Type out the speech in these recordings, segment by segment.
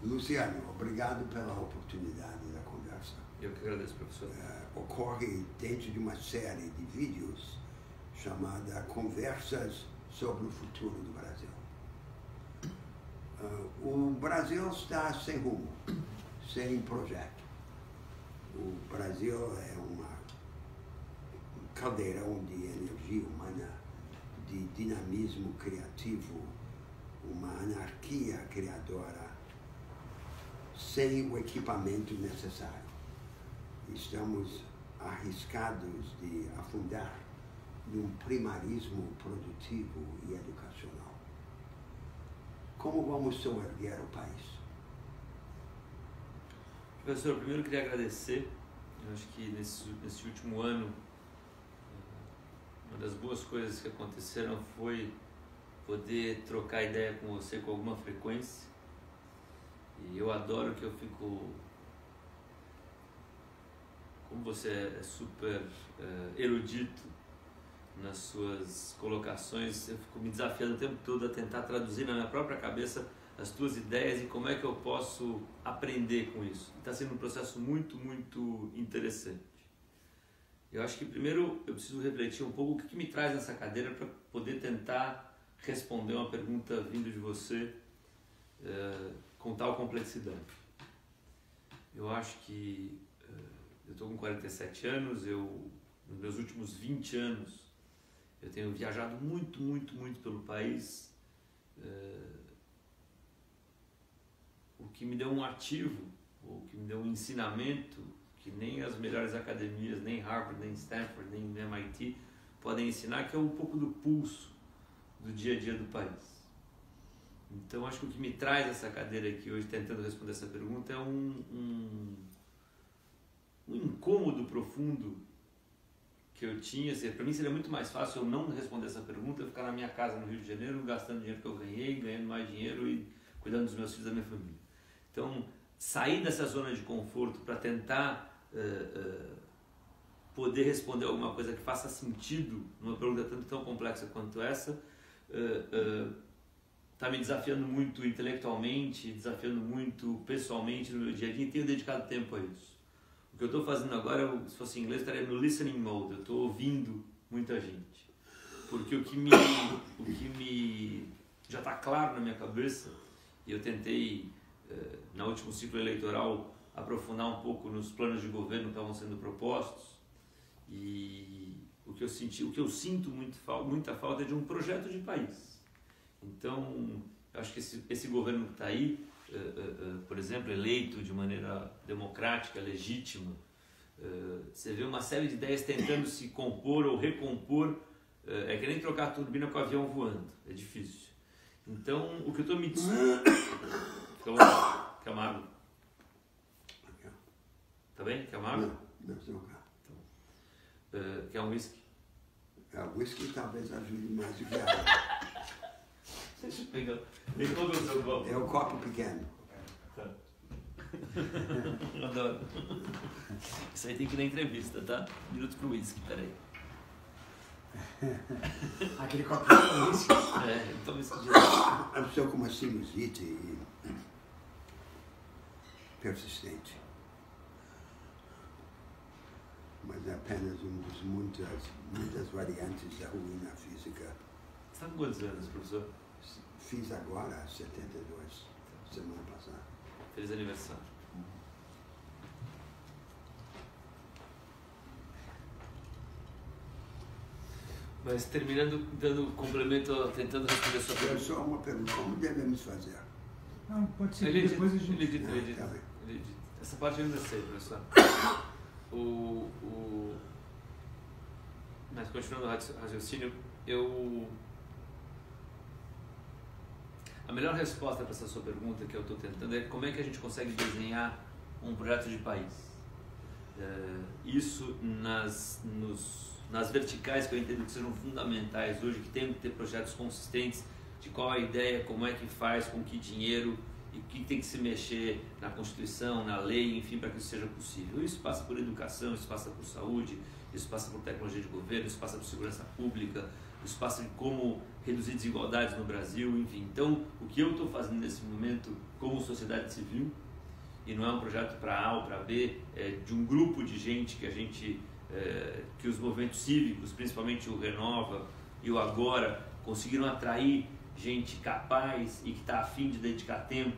Luciano, obrigado pela oportunidade da conversa. Eu que agradeço, professor. Ocorre dentro de uma série de vídeos chamada Conversas sobre o Futuro do Brasil. O Brasil está sem rumo, sem projeto. O Brasil é uma caldeirão de energia humana, de dinamismo criativo, uma anarquia criadora, sem o equipamento necessário. Estamos arriscados de afundar num primarismo produtivo e educacional. Como vamos soerguer o país? Professor, primeiro eu queria agradecer. Eu acho que nesse último ano, uma das boas coisas que aconteceram foi poder trocar ideia com você com alguma frequência. E eu adoro que eu fico... Como você é super erudito nas suas colocações, eu fico me desafiando o tempo todo a tentar traduzir na minha própria cabeça as tuas ideias e como é que eu posso aprender com isso. Está sendo um processo muito, muito interessante. Eu acho que primeiro eu preciso refletir um pouco o que me traz nessa cadeira para poder tentar responder uma pergunta vindo de você com tal complexidade. Eu acho que eu estou com 47 anos, nos meus últimos 20 anos, eu tenho viajado muito, muito, muito pelo país, o que me deu um ativo, o que me deu um ensinamento que nem as melhores academias, nem Harvard, nem Stanford, nem MIT podem ensinar, que é um pouco do pulso do dia a dia do país. Então acho que o que me traz essa cadeira aqui hoje, tentando responder essa pergunta, é um incômodo profundo que eu tinha. Para mim seria muito mais fácil eu não responder essa pergunta, eu ficar na minha casa no Rio de Janeiro, gastando dinheiro que eu ganhei, ganhando mais dinheiro e cuidando dos meus filhos e da minha família. Então, sair dessa zona de conforto para tentar poder responder alguma coisa que faça sentido numa pergunta tão complexa quanto essa, está me desafiando muito intelectualmente, desafiando muito pessoalmente no meu dia a dia, e tenho dedicado tempo a isso. O que eu estou fazendo agora, se fosse em inglês, estaria no listening mode. Eu estou ouvindo muita gente. Porque o que já está claro na minha cabeça, e eu tentei, no último ciclo eleitoral, aprofundar um pouco nos planos de governo que estavam sendo propostos, e o que eu sinto muita falta é de um projeto de país. Então, eu acho que esse governo que está aí, por exemplo, eleito de maneira democrática, legítima, você vê uma série de ideias tentando se compor ou recompor, é que nem trocar a turbina com o avião voando, é difícil. Então, o que eu estou me... Quer uma água? Tá bem? Quer uma água? Não, não cá. Então, quer um whisky? O whisky talvez ajude mais do que a água. Deixa eu pegar. Qual é o seu copo? É o copo pequeno. Tá. Adoro. Isso aí tem que ir na entrevista, tá? Minuto pro whisky, peraí. Aquele copinho de whisky. Eu tomo isso direto. A pessoa com uma sinusite persistente. Mas é apenas um dos muitas variantes da ruína física. Você está com quantos anos, professor? Fiz agora 72, semana passada. Feliz aniversário. Mas terminando, dando complemento, tentando responder a sua pergunta. Só uma pergunta, como devemos fazer? Não, pode ser que depois a gente... Ele edita. Essa parte eu ainda sei, professor. Mas continuando o raciocínio, a melhor resposta para essa sua pergunta que eu estou tentando é como é que a gente consegue desenhar um projeto de país. Isso nas verticais que eu entendo que sejam fundamentais hoje, que tem que ter projetos consistentes de qual a ideia, como é que faz, com que dinheiro e o que tem que se mexer na Constituição, na lei, enfim, para que isso seja possível. Isso passa por educação, isso passa por saúde, isso passa por tecnologia de governo, isso passa por segurança pública, espaço de como reduzir desigualdades no Brasil, enfim. Então, o que eu estou fazendo nesse momento como sociedade civil, e não é um projeto para A ou para B, é de um grupo de gente que os movimentos cívicos, principalmente o Renova e o Agora, conseguiram atrair gente capaz e que está a fim de dedicar tempo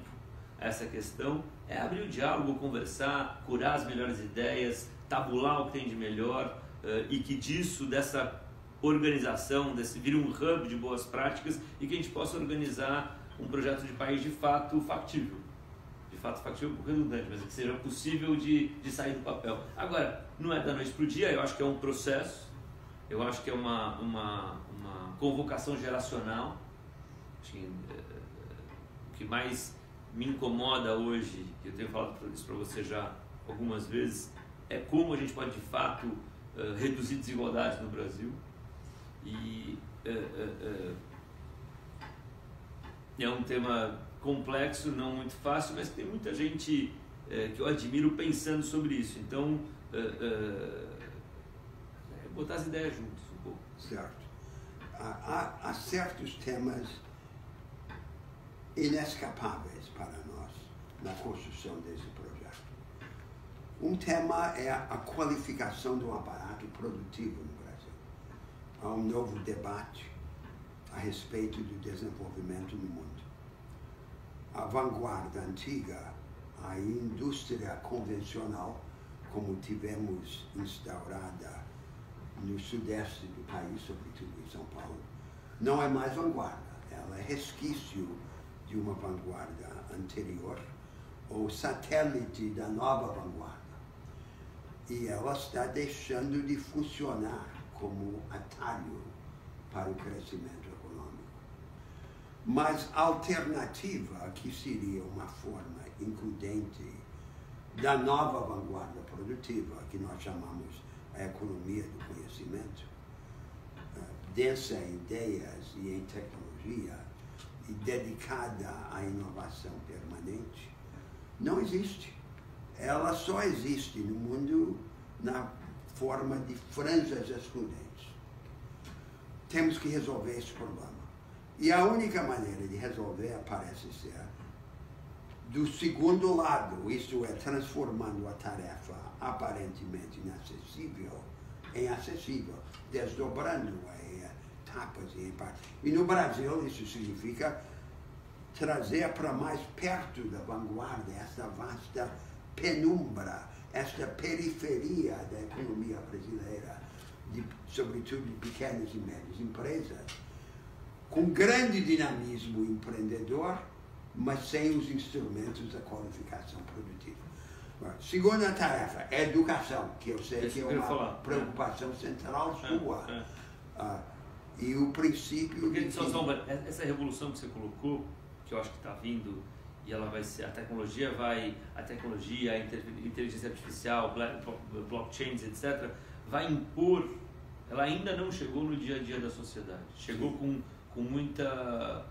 a essa questão, é abrir o diálogo, conversar, curar as melhores ideias, tabular o que tem de melhor, e que dessa organização, vire um hub de boas práticas e que a gente possa organizar um projeto de país de fato factível. De fato factível é redundante, mas que seja possível de sair do papel. Agora, não é da noite para o dia, eu acho que é um processo, eu acho que é uma convocação geracional. O que mais me incomoda hoje, eu tenho falado isso para você já algumas vezes, é como a gente pode de fato reduzir desigualdades no Brasil. E é um tema complexo, não muito fácil, mas tem muita gente que eu admiro pensando sobre isso. Então, botar as ideias juntos um pouco. Certo. Há certos temas inescapáveis para nós na construção desse projeto. Um tema é a qualificação do aparato produtivo no Brasil. Há um novo debate a respeito do desenvolvimento no mundo. A vanguarda antiga, a indústria convencional, como tivemos instaurada no sudeste do país, sobretudo em São Paulo, não é mais vanguarda, ela é resquício de uma vanguarda anterior, ou satélite da nova vanguarda. E ela está deixando de funcionar como atalho para o crescimento econômico. Mas a alternativa, que seria uma forma includente da nova vanguarda produtiva, que nós chamamos a economia do conhecimento, densa em ideias e em tecnologia e dedicada à inovação permanente, não existe. Ela só existe no mundo na forma de franjas excludentes. Temos que resolver esse problema. E a única maneira de resolver parece ser do segundo lado, isto é, transformando a tarefa aparentemente inacessível em acessível, desdobrando-a em etapas e em partes. E no Brasil isso significa trazer para mais perto da vanguarda esta vasta penumbra, esta periferia da economia brasileira, sobretudo de pequenas e médias empresas, com grande dinamismo empreendedor, mas sem os instrumentos da qualificação produtiva. Segunda tarefa, educação, que eu sei que é uma preocupação central sua. E o princípio... Porque, essa revolução que você colocou, que eu acho que está vindo, e ela vai ser, a tecnologia, a inteligência artificial, blockchains, etc., vai impor, ela ainda não chegou no dia a dia da sociedade. Chegou com muita...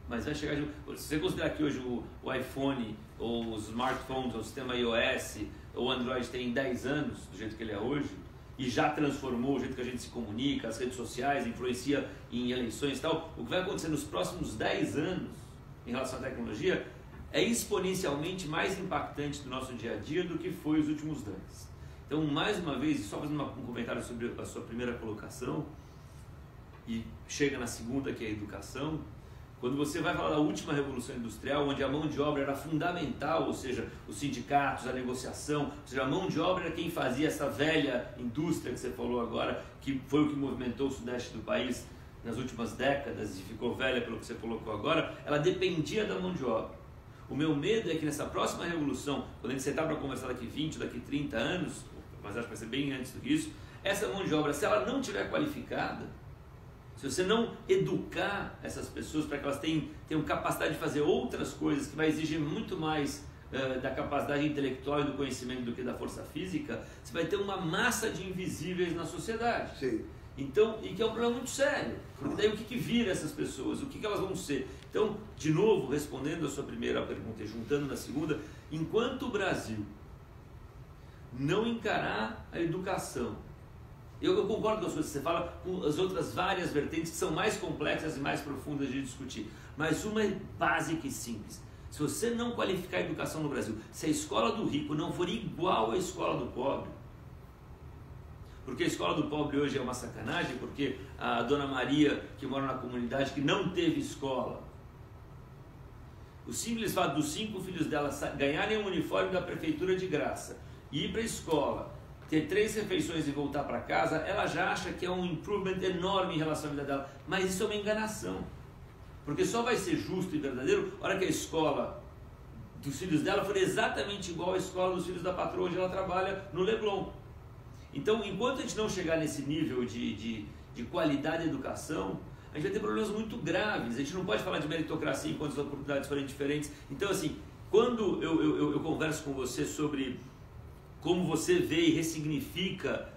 Mas vai chegar... Se você considerar que hoje o iPhone, ou os smartphones, ou o sistema iOS, ou Android tem 10 anos, do jeito que ele é hoje, e já transformou o jeito que a gente se comunica, as redes sociais, influencia em eleições e tal, o que vai acontecer nos próximos 10 anos, em relação à tecnologia, é exponencialmente mais impactante do nosso dia a dia do que foi os últimos 10. Então, mais uma vez, só fazendo um comentário sobre a sua primeira colocação, e chega na segunda, que é a educação. Quando você vai falar da última revolução industrial, onde a mão de obra era fundamental, ou seja, os sindicatos, a negociação, ou seja, a mão de obra era quem fazia essa velha indústria que você falou agora, que foi o que movimentou o sudeste do país nas últimas décadas e ficou velha pelo que você colocou agora, ela dependia da mão de obra. O meu medo é que nessa próxima revolução, quando a gente sentar para conversar daqui 20, daqui 30 anos, mas acho que vai ser bem antes do que isso, essa mão de obra, se ela não estiver qualificada, se você não educar essas pessoas para que elas tenham capacidade de fazer outras coisas que vai exigir muito mais da capacidade intelectual e do conhecimento do que da força física, você vai ter uma massa de invisíveis na sociedade. Sim. Então, e que é um problema muito sério. Porque daí o que vira essas pessoas? O que elas vão ser? Então, de novo, respondendo a sua primeira pergunta e juntando na segunda, enquanto o Brasil não encarar a educação Eu concordo com as coisas que você fala, com as outras várias vertentes que são mais complexas e mais profundas de discutir. Mas uma é básica e simples. Se você não qualificar a educação no Brasil, se a escola do rico não for igual à escola do pobre, porque a escola do pobre hoje é uma sacanagem, porque a dona Maria, que mora na comunidade, que não teve escola, o simples fato dos 5 filhos dela ganharem um uniforme da prefeitura de graça, ir para a escola, ter 3 refeições e voltar para casa, ela já acha que é um improvement enorme em relação à vida dela. Mas isso é uma enganação. Porque só vai ser justo e verdadeiro a hora que a escola dos filhos dela for exatamente igual à escola dos filhos da patroa onde ela trabalha no Leblon. Então, enquanto a gente não chegar nesse nível de qualidade de educação, a gente vai ter problemas muito graves. A gente não pode falar de meritocracia enquanto as oportunidades forem diferentes. Então, assim, quando eu converso com você sobre como você vê e ressignifica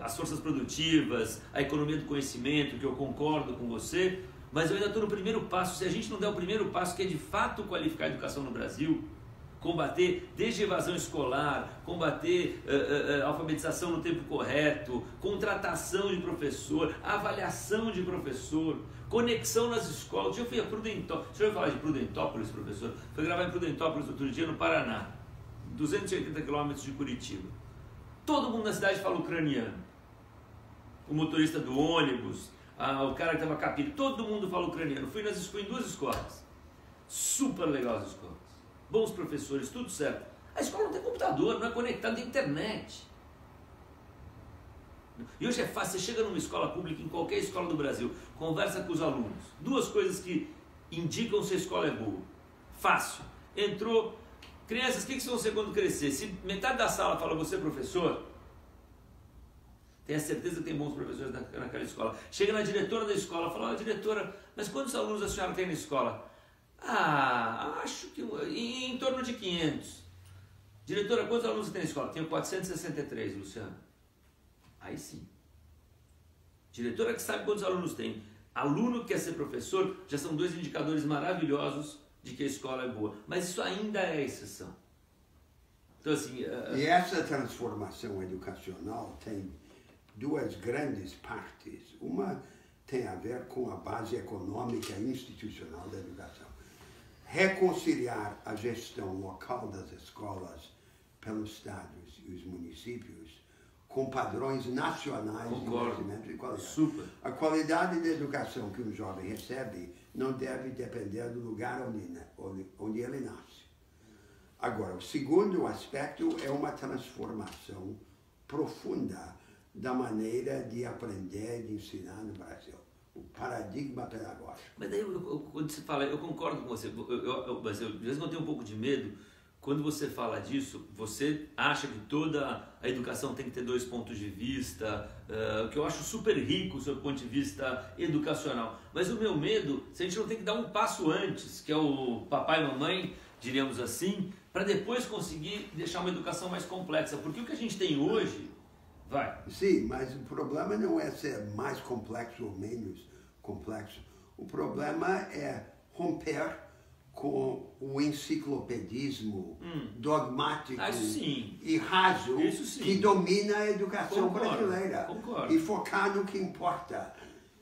as forças produtivas, a economia do conhecimento, que eu concordo com você, mas eu ainda estou no primeiro passo. Se a gente não der o primeiro passo, que é de fato qualificar a educação no Brasil, combater desde evasão escolar, combater alfabetização no tempo correto, contratação de professor, avaliação de professor, conexão nas escolas. Eu fui a Prudentópolis, você ouviu falar de Prudentópolis, professor? Foi gravar em Prudentópolis outro dia, no Paraná, 280 quilômetros de Curitiba. Todo mundo na cidade fala ucraniano. O motorista do ônibus, o cara que estava capito, todo mundo fala ucraniano. Fui em 2 escolas, super legal as escolas, bons professores, tudo certo. A escola não tem computador, não é conectada, não tem internet. E hoje é fácil, você chega numa escola pública, em qualquer escola do Brasil, conversa com os alunos, 2 coisas que indicam se a escola é boa. Fácil, entrou, crianças, o que vocês vão ser quando crescer? Se metade da sala fala, você é professor, tenha certeza que tem bons professores naquela escola. Chega na diretora da escola, fala, diretora, mas quantos alunos a senhora tem na escola? Acho que em torno de 500. Diretora, quantos alunos você tem na escola? Tenho 463, Luciano. Aí sim. Diretora que sabe quantos alunos tem. Aluno que quer ser professor, já são 2 indicadores maravilhosos de que a escola é boa. Mas isso ainda é exceção. Então, assim... E essa transformação educacional tem 2 grandes partes. Uma tem a ver com a base econômica e institucional da educação. Reconciliar a gestão local das escolas pelos estados e os municípios com padrões nacionais de investimento e qualidade. Super. A qualidade da educação que um jovem recebe não deve depender do lugar onde ele nasce. Agora, o segundo aspecto é uma transformação profunda da maneira de aprender e de ensinar no Brasil. O paradigma pedagógico. Mas daí, quando você fala, eu concordo com você, mas eu, às vezes eu tenho um pouco de medo, quando você fala disso, você acha que toda a educação tem que ter 2 pontos de vista, que eu acho super rico o seu ponto de vista educacional. Mas o meu medo, se a gente não tem que dar um passo antes, que é o papai e mamãe, diríamos assim, para depois conseguir deixar uma educação mais complexa. Porque o que a gente tem hoje... Vai. Sim, mas o problema não é ser mais complexo ou menos complexo. O problema é romper com o enciclopedismo dogmático e raso que domina a educação brasileira. Concordo. E focar no que importa,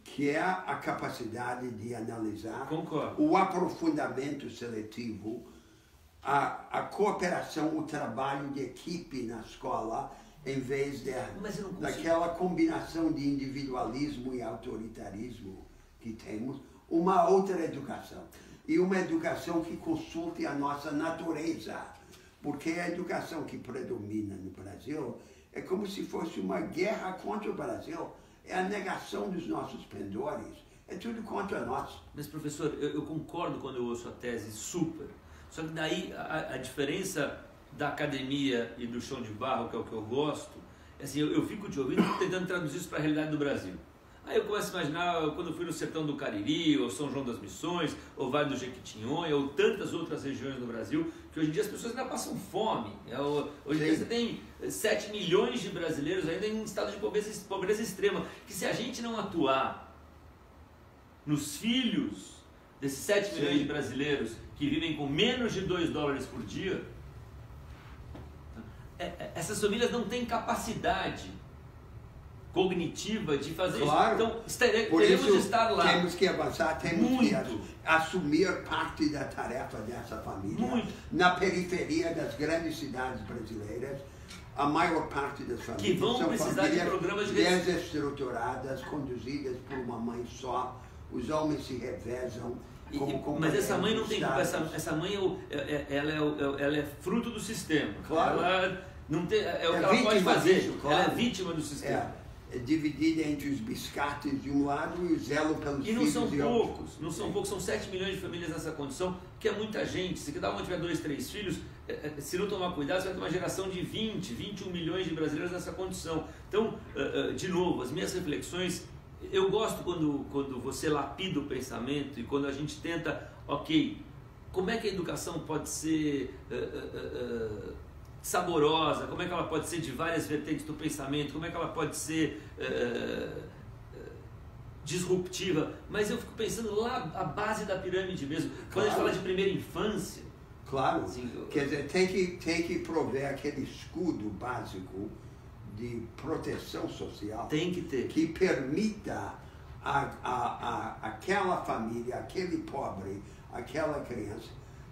que é a capacidade de analisar, o aprofundamento seletivo, a cooperação, o trabalho de equipe na escola, em vez daquela combinação de individualismo e autoritarismo que temos, uma outra educação. E uma educação que consulte a nossa natureza. Porque a educação que predomina no Brasil é como se fosse uma guerra contra o Brasil. É a negação dos nossos pendores. É tudo contra nós. Mas, professor, eu concordo quando eu ouço a tese, super. Só que daí a diferença da academia e do chão de barro, que é o que eu gosto, assim, eu fico te ouvindo tentando traduzir isso para a realidade do Brasil. Aí eu começo a imaginar quando eu fui no sertão do Cariri, ou São João das Missões, ou Vale do Jequitinhonha, ou tantas outras regiões do Brasil, que hoje em dia as pessoas ainda passam fome. Hoje em dia você tem 7 milhões de brasileiros ainda em estado de pobreza extrema, que se a gente não atuar nos filhos desses 7 milhões de brasileiros que vivem com menos de $2 por dia, essas famílias não têm capacidade cognitiva de fazer claro. isso. Então, teremos de estar lá. Temos que avançar, temos que assumir parte da tarefa dessa família. Muito. Na periferia das grandes cidades brasileiras, a maior parte das famílias que vão são precisar famílias de programas de desestruturadas, conduzidas por uma mãe só. Os homens se revezam. Mas essa mãe não tem culpa. Essa mãe ela é fruto do sistema. Claro. Ela não tem, é o que ela pode fazer. Disso, claro. Ela é vítima do sistema. É dividida entre os biscates de um lado e o zelo pelos filhos E não são de poucos, outros. não são poucos, são 7 milhões de famílias nessa condição, que é muita gente. Se cada uma tiver 2, 3 filhos, se não tomar cuidado, você vai ter uma geração de 20, 21 milhões de brasileiros nessa condição. Então, de novo, as minhas reflexões, eu gosto quando você lapida o pensamento e quando a gente tenta, ok, como é que a educação pode ser saborosa, como é que ela pode ser de várias vertentes do pensamento, como é que ela pode ser disruptiva, mas eu fico pensando lá a base da pirâmide mesmo, quando a gente fala de primeira infância. Claro, quer dizer, tem que prover aquele escudo básico de proteção social. Tem que ter. Que permita aquela família, aquele pobre, aquela criança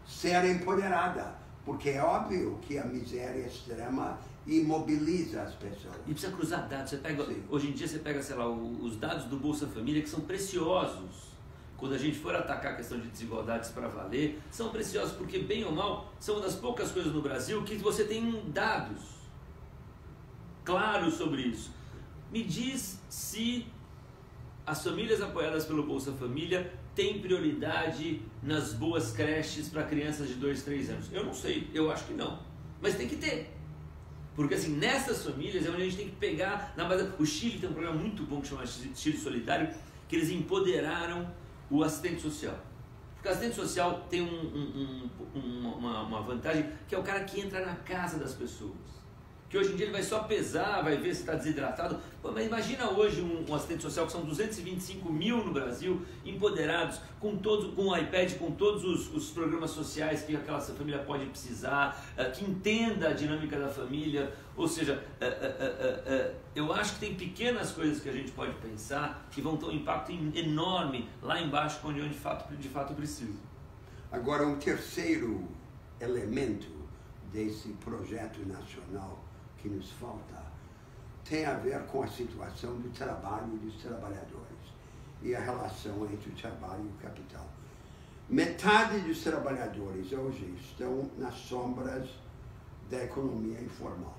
ser empoderada. Porque é óbvio que a miséria extrema imobiliza as pessoas. E precisa cruzar dados. Hoje em dia você pega, sei lá, os dados do Bolsa Família, que são preciosos. Quando a gente for atacar a questão de desigualdades para valer, são preciosos porque, bem ou mal, são uma das poucas coisas no Brasil que você tem dados claros sobre isso. Me diz se as famílias apoiadas pelo Bolsa Família têm prioridade nas boas creches para crianças de 2, 3 anos. Eu não sei, eu acho que não. Mas tem que ter. Porque assim, nessas famílias é onde a gente tem que pegar na base. O Chile tem um programa muito bom que chama Chile Solidário, que eles empoderaram o assistente social. Porque o assistente social tem uma vantagem, que é o cara que entra na casa das pessoas. Que hoje em dia ele vai só pesar, vai ver se está desidratado. Pô, mas imagina hoje um assistente social, que são 225 mil no Brasil, empoderados, com o iPad, com todos os programas sociais que aquela família pode precisar, que entenda a dinâmica da família. Ou seja, eu acho que tem pequenas coisas que a gente pode pensar que vão ter um impacto enorme lá embaixo, onde de fato precisa. Agora, um terceiro elemento desse projeto nacional que nos falta tem a ver com a situação do trabalho dos trabalhadores e a relação entre o trabalho e o capital. Metade dos trabalhadores hoje estão nas sombras da economia informal.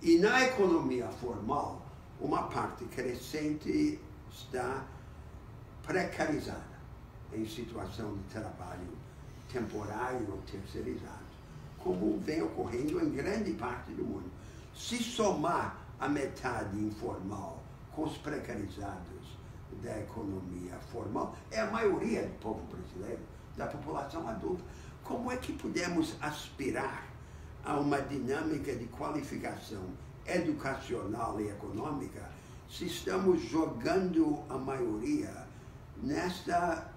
E na economia formal, uma parte crescente está precarizada em situação de trabalho temporário ou terceirizado, como vem ocorrendo em grande parte do mundo. Se somar a metade informal com os precarizados da economia formal, é a maioria do povo brasileiro, da população adulta. Como é que podemos aspirar a uma dinâmica de qualificação educacional e econômica se estamos jogando a maioria nesta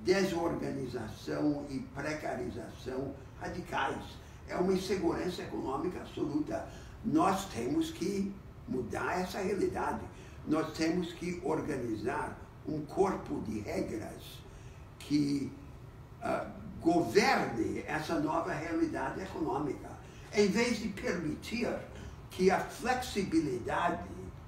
desorganização e precarização radicais? É uma insegurança econômica absoluta. Nós temos que mudar essa realidade. Nós temos que organizar um corpo de regras que governe essa nova realidade econômica, em vez de permitir que a flexibilidade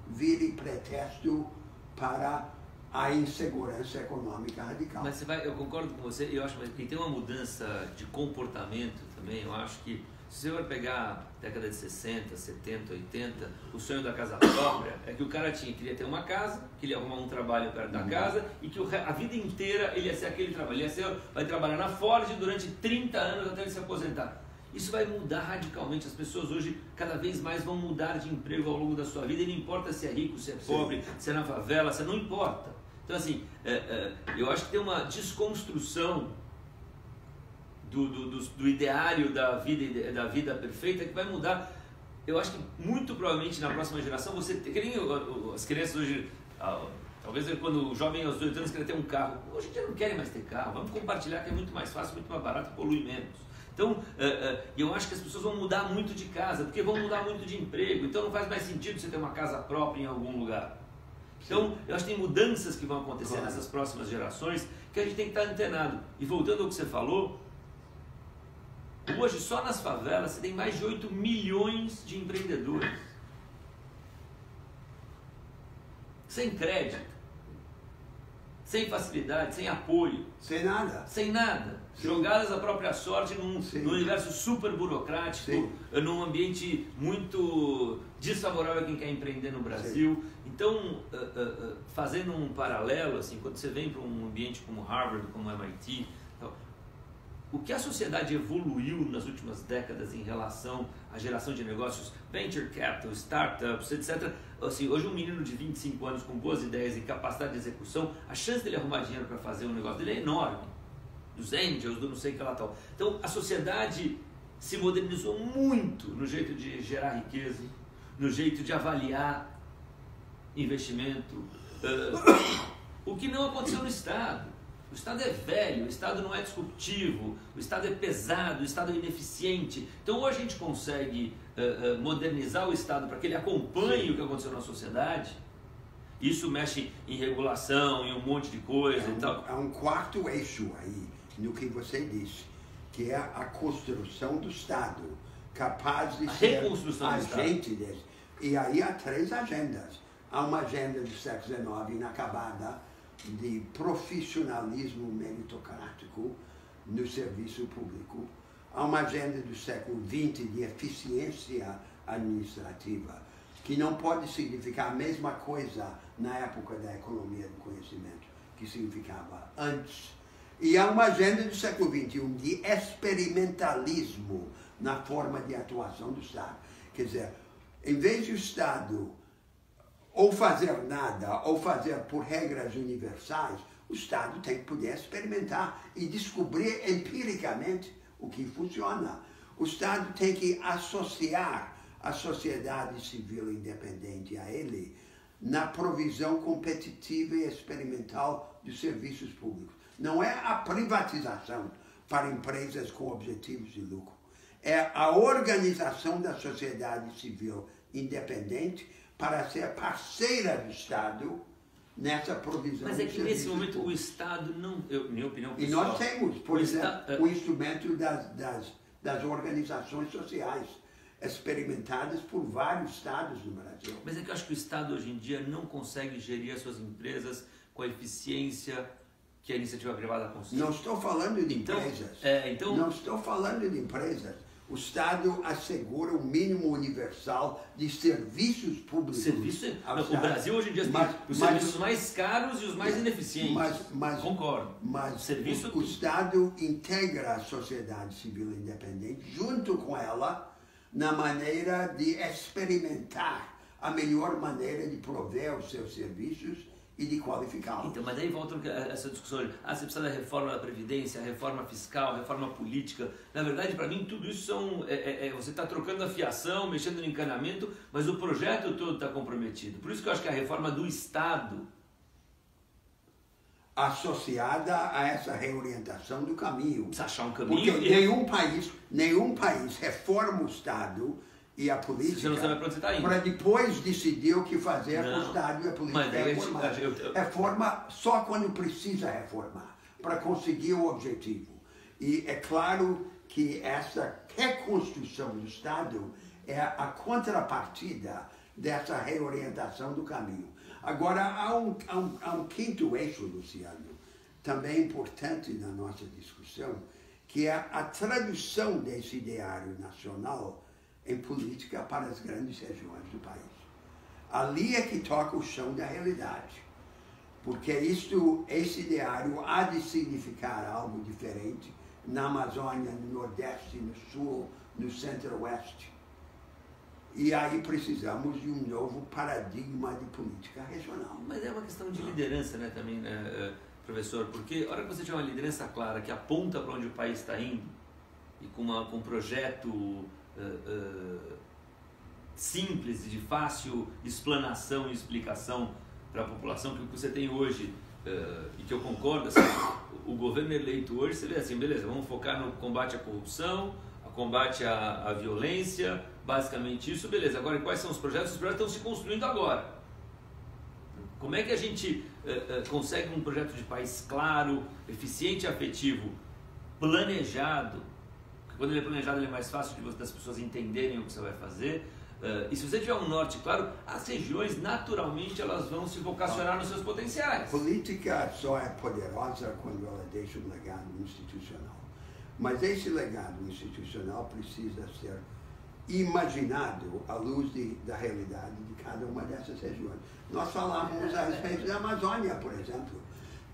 vire pretexto para a insegurança econômica radical. Mas eu concordo com você, eu acho que tem uma mudança de comportamento também. Eu acho que se você for pegar década de 60, 70, 80, o sonho da casa própria é que o cara queria ter uma casa, que ele ia arrumar um trabalho perto da casa e que a vida inteira ele ia ser aquele trabalho. Vai trabalhar na Ford durante 30 anos até ele se aposentar. Isso vai mudar radicalmente. As pessoas hoje cada vez mais vão mudar de emprego ao longo da sua vida, e não importa se é rico, se é pobre, se é na favela, não importa. Então assim, eu acho que tem uma desconstrução do ideário da vida perfeita que vai mudar. Eu acho que muito provavelmente na próxima geração que nem as crianças hoje, talvez quando o jovem aos 18 anos queria ter um carro, hoje em dia não querem mais ter carro. Vamos compartilhar, que é muito mais fácil, muito mais barato, polui menos. Então, eu acho que as pessoas vão mudar muito de casa, porque vão mudar muito de emprego, então não faz mais sentido você ter uma casa própria em algum lugar. Então, eu acho que tem mudanças que vão acontecer nessas próximas gerações que a gente tem que estar antenado. E voltando ao que você falou, hoje só nas favelas você tem mais de 8 milhões de empreendedores. Sem crédito, sem facilidade, sem apoio. Sem nada. Sem nada. Sim. Jogadas à própria sorte num universo super burocrático, sim, num ambiente muito desfavorável a quem quer empreender no Brasil. Sim. Então, fazendo um paralelo, assim, quando você vem para um ambiente como Harvard, como MIT, o que a sociedade evoluiu nas últimas décadas em relação à geração de negócios, venture capital, startups, etc. Assim, hoje um menino de 25 anos com boas ideias e capacidade de execução, a chance dele arrumar dinheiro para fazer um negócio dele é enorme. Dos angels, do não sei o que lá tal. Então, a sociedade se modernizou muito no jeito de gerar riqueza, no jeito de avaliar investimento, o que não aconteceu no Estado. O Estado é velho, o Estado não é disruptivo, o Estado é pesado, o Estado é ineficiente. Então, ou a gente consegue modernizar o Estado para que ele acompanhe o que aconteceu na sociedade. Isso mexe em regulação, em um monte de coisa e tal. Há um quarto eixo aí no que você disse, que é a construção do Estado, capaz de ser agente desse. E aí há 3 agendas. Há uma agenda do século XIX inacabada de profissionalismo meritocrático no serviço público. Há uma agenda do século XX de eficiência administrativa, que não pode significar a mesma coisa na época da economia do conhecimento que significava antes. E há uma agenda do século XXI de experimentalismo na forma de atuação do Estado. Quer dizer, em vez de o Estado ou fazer nada, ou fazer por regras universais, o Estado tem que poder experimentar e descobrir empiricamente o que funciona. O Estado tem que associar a sociedade civil independente a ele na provisão competitiva e experimental de serviços públicos. Não é a privatização para empresas com objetivos de lucro. É a organização da sociedade civil independente para ser parceira do Estado nessa provisão. Mas é que nesse momento o Estado não, minha opinião pessoal, e nós temos, por exemplo, o instrumento das organizações sociais, experimentadas por vários estados no Brasil. Mas é que eu acho que o Estado hoje em dia não consegue gerir as suas empresas com a eficiência que a iniciativa privada consegue. Não estou falando de empresas. Não estou falando de empresas. O Estado assegura o mínimo universal de serviços públicos. O Brasil hoje em dia tem os serviços mais caros e os mais ineficientes. Concordo. Mas o Estado integra a sociedade civil independente junto com ela na maneira de experimentar a melhor maneira de prover os seus serviços e de qualificá-los. Então, mas daí volta essa discussão de você precisa da reforma da Previdência, a reforma fiscal, a reforma política. Na verdade, para mim, tudo isso você está trocando a fiação, mexendo no encanamento, mas o projeto todo está comprometido. Por isso que eu acho que a reforma do Estado, associada a essa reorientação do caminho. Precisa achar um caminho. Porque nenhum país reforma o Estado e a política, você não sabe para onde você está indo, para depois decidir o que fazer com o Estado e a política. Reforma só quando precisa reformar, para conseguir o objetivo. E é claro que essa reconstrução do Estado é a contrapartida dessa reorientação do caminho. Agora, há um quinto eixo, Luciano, também importante na nossa discussão, que é a tradução desse ideário nacional em política para as grandes regiões do país. Ali é que toca o chão da realidade, porque esse ideário há de significar algo diferente na Amazônia, no Nordeste, no Sul, no Centro-Oeste. E aí precisamos de um novo paradigma de política regional. Mas é uma questão de liderança, né, também, né, professor? Porque a hora que você tiver uma liderança clara que aponta para onde o país está indo e com um projeto simples e de fácil explanação e explicação para a população, que o que você tem hoje e que eu concordo, assim, o governo eleito hoje, você vê assim, beleza, vamos focar no combate à corrupção, combate à violência, basicamente isso, beleza. Agora, quais são os projetos? Os projetos estão se construindo agora. Como é que a gente consegue um projeto de país claro, eficiente e afetivo, planejado? Porque quando ele é planejado, ele é mais fácil das pessoas entenderem o que você vai fazer. E se você tiver um norte claro, as regiões, naturalmente, elas vão se vocacionar nos seus potenciais. Política só é poderosa quando ela deixa um legado institucional. Mas esse legado institucional precisa ser imaginado à luz da realidade de cada uma dessas regiões. Nós falamos a respeito da Amazônia, por exemplo.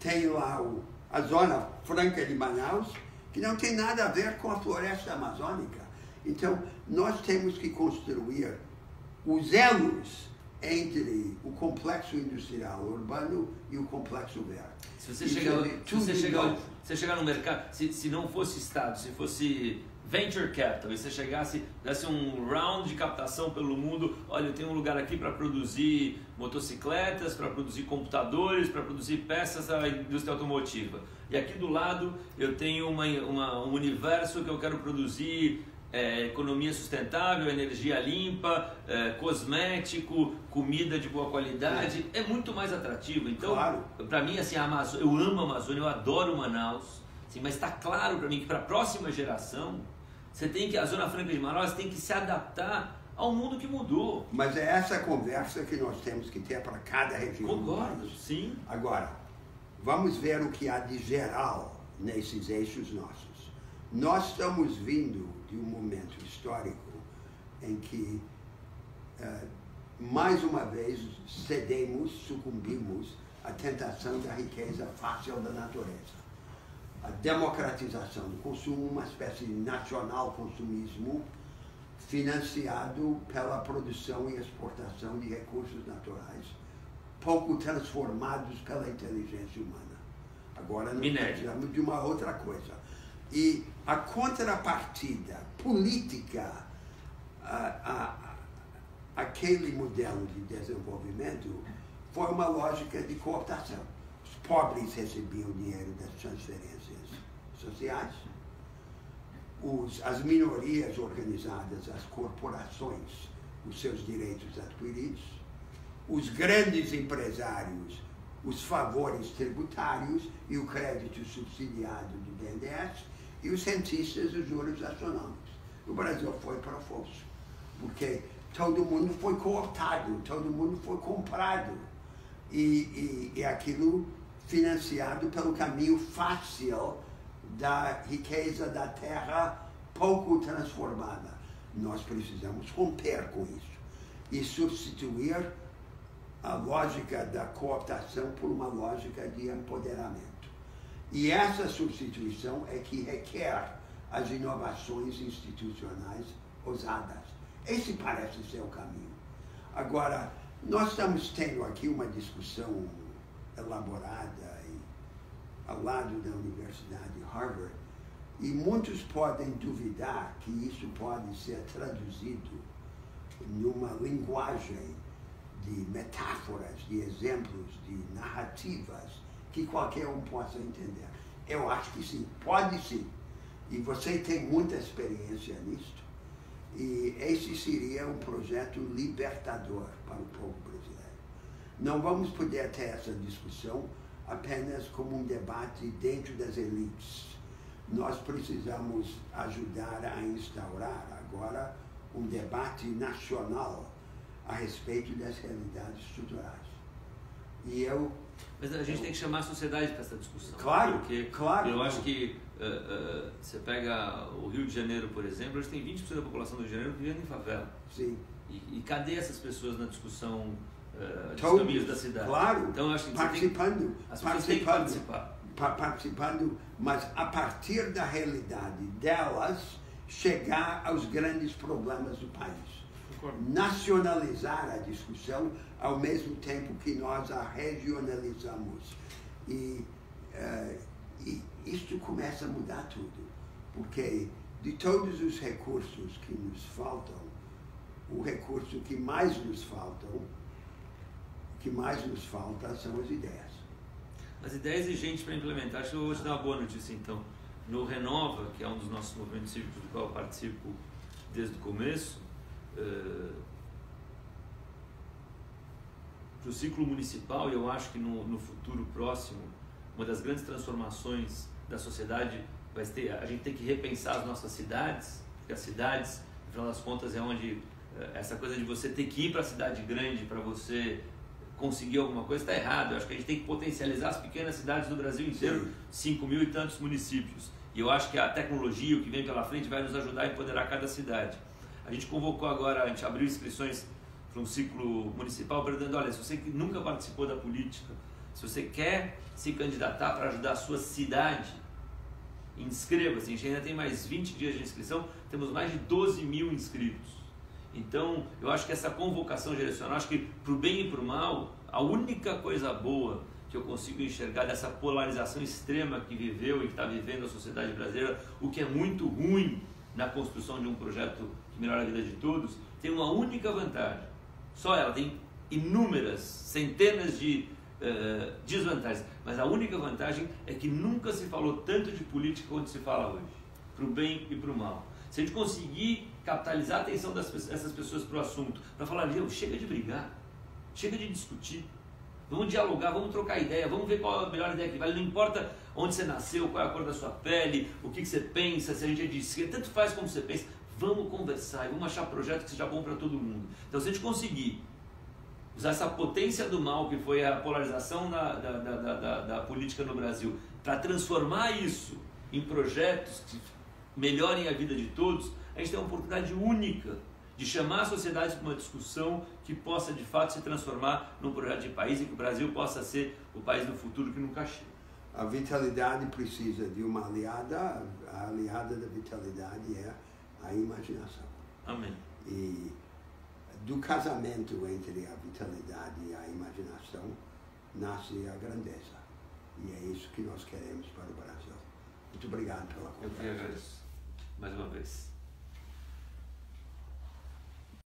Tem lá a Zona Franca de Manaus, que não tem nada a ver com a floresta amazônica. Então, nós temos que construir os elos entre o complexo industrial urbano e o complexo verde. Se você chegar no mercado, se não fosse Estado, se fosse Venture Capital, e você desse um round de captação pelo mundo, olha, eu tenho um lugar aqui para produzir motocicletas, para produzir computadores, para produzir peças da indústria automotiva. E aqui do lado eu tenho um universo que eu quero produzir economia sustentável, energia limpa, cosmético, comida de boa qualidade, é muito mais atrativo. Então, claro, para mim, assim, eu amo a Amazônia, eu adoro Manaus, assim, mas está claro para mim que para a próxima geração, a Zona Franca de Manaus tem que se adaptar ao mundo que mudou. Mas é essa conversa que nós temos que ter para cada região. Concordo, sim. Agora, vamos ver o que há de geral nesses eixos nossos. Nós estamos vindo de um momento histórico em que, mais uma vez, sucumbimos à tentação da riqueza fácil da natureza. A democratização do consumo, uma espécie de nacional consumismo financiado pela produção e exportação de recursos naturais, pouco transformados pela inteligência humana. Agora nós precisamos de uma outra coisa. E a contrapartida política àquele modelo de desenvolvimento foi uma lógica de cooptação. Os pobres recebiam dinheiro das transferências sociais, as minorias organizadas, as corporações, os seus direitos adquiridos, os grandes empresários, os favores tributários e o crédito subsidiado do BNDES, e os cientistas, os juros astronômicos. O Brasil foi para o fosso, porque todo mundo foi cooptado, todo mundo foi comprado, e aquilo financiado pelo caminho fácil da riqueza da terra pouco transformada. Nós precisamos romper com isso e substituir a lógica da cooptação por uma lógica de empoderamento. E essa substituição é que requer as inovações institucionais ousadas. Esse parece ser o caminho. Agora, nós estamos tendo aqui uma discussão elaborada ao lado da Universidade de Harvard, e muitos podem duvidar que isso pode ser traduzido numa linguagem de metáforas, de exemplos, de narrativas que qualquer um possa entender. Eu acho que sim, pode sim. E você tem muita experiência nisto. E esse seria um projeto libertador para o povo brasileiro. Não vamos poder ter essa discussão apenas como um debate dentro das elites. Nós precisamos ajudar a instaurar agora um debate nacional a respeito das realidades estruturais. Mas a gente tem que chamar a sociedade para essa discussão. Claro, porque claro. Eu acho que você pega o Rio de Janeiro, por exemplo, hoje tem 20% da população do Rio de Janeiro vivendo em favela. Sim. E cadê essas pessoas na discussão dos Todos, caminhos da cidade? Claro, então, eu acho que as pessoas têm que participar. Participando, mas a partir da realidade delas, chegar aos grandes problemas do país. Nacionalizar a discussão ao mesmo tempo que nós a regionalizamos. E isto começa a mudar tudo, porque de todos os recursos que nos faltam, o recurso que mais nos falta são as ideias. As ideias e gente para implementar. Acho que eu vou te dar uma boa notícia então. No Renova, que é um dos nossos movimentos cívicos do qual eu participo desde o começo, para o ciclo municipal, e eu acho que no futuro próximo, uma das grandes transformações da sociedade vai ter, a gente tem que repensar as nossas cidades, porque as cidades, no final das contas, é onde essa coisa de você ter que ir para a cidade grande para você conseguir alguma coisa está errado. Eu acho que a gente tem que potencializar as pequenas cidades do Brasil inteiro, 5.000 e tantos municípios. E eu acho que a tecnologia, o que vem pela frente, vai nos ajudar a empoderar cada cidade. A gente convocou agora, a gente abriu inscrições para um ciclo municipal, perguntando, olha, se você nunca participou da política, se você quer se candidatar para ajudar a sua cidade, inscreva-se. A gente ainda tem mais 20 dias de inscrição, temos mais de 12.000 inscritos. Então, eu acho que essa convocação direcional, acho que para o bem e para o mal, a única coisa boa que eu consigo enxergar dessa polarização extrema que viveu e que está vivendo a sociedade brasileira, o que é muito ruim na construção de um projeto que melhora a vida de todos, tem uma única vantagem. Só ela, tem inúmeras, centenas de desvantagens, mas a única vantagem é que nunca se falou tanto de política quanto se fala hoje, para o bem e para o mal. Se a gente conseguir capitalizar a atenção dessas pessoas para o assunto, para falar, chega de brigar, chega de discutir, vamos dialogar, vamos trocar ideia, vamos ver qual é a melhor ideia que vale, não importa onde você nasceu, qual é a cor da sua pele, o que você pensa, se a gente é de esquerda, tanto faz como você pensa, vamos conversar e vamos achar projeto que seja bom para todo mundo. Então, se a gente conseguir usar essa potência do mal, que foi a polarização da política no Brasil, para transformar isso em projetos que melhorem a vida de todos, a gente tem uma oportunidade única de chamar a sociedade para uma discussão que possa de fato se transformar num projeto de país e que o Brasil possa ser o país do futuro que nunca chega. A vitalidade precisa de uma aliada, a aliada da vitalidade é a imaginação. Amém. E do casamento entre a vitalidade e a imaginação nasce a grandeza. E é isso que nós queremos para o Brasil. Muito obrigado pela conversa. Eu que agradeço mais uma vez.